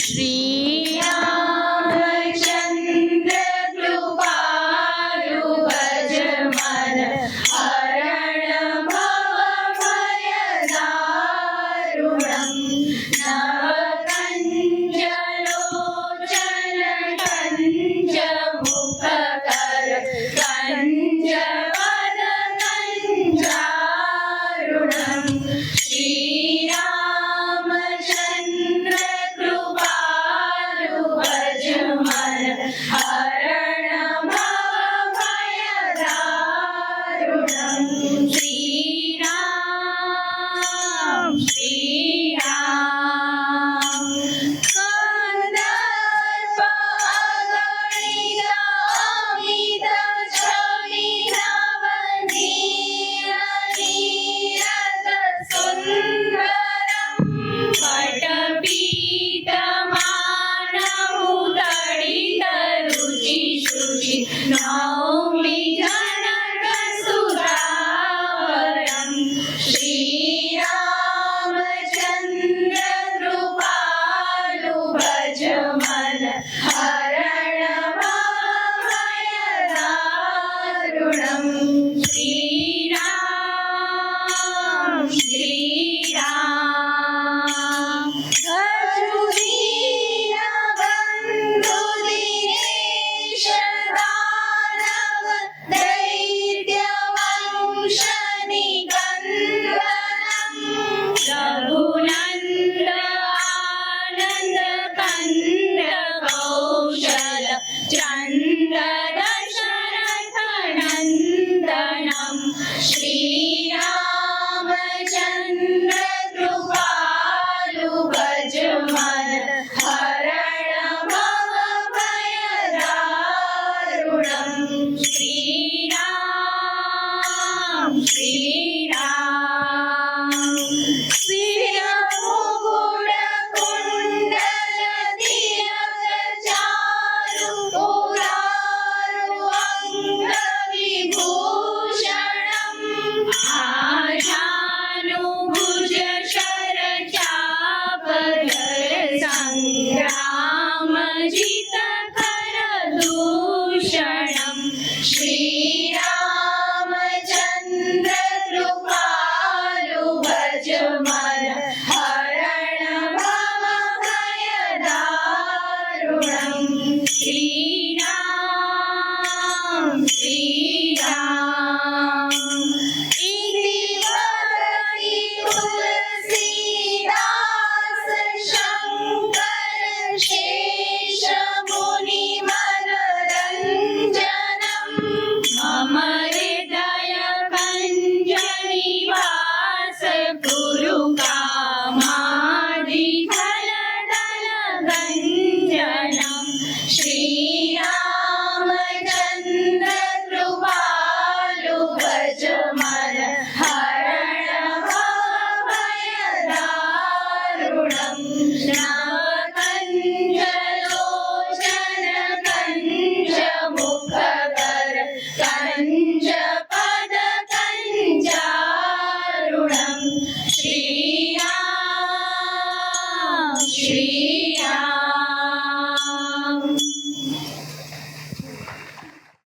श्रीरामचन्द्र कृपालु भज मन हरण भवभयदारुणम् नवकञ्जलोचन कञ्जमुखकर कञ्जवदकञ्जारुणम् श्रीरामचन्द्र कृपालु भज मन हरण भवभयदारुणम् श्रीराम श्रीराम कन्दर्प अगणित अमित छवि नवनीरनीरत सुन्दरम् पटपीठमानमुदडित रुचि शुचि नौमि जनकसुधावरम् श्रीरामचन्द्र कृपालु भज मन हरण भवभयदारुणम् श्रीराम श्रीराम भजु दीनबन्धु दिनेश दानव दैत्यवंशनिकन्दनम् रघुनन्द आनन्द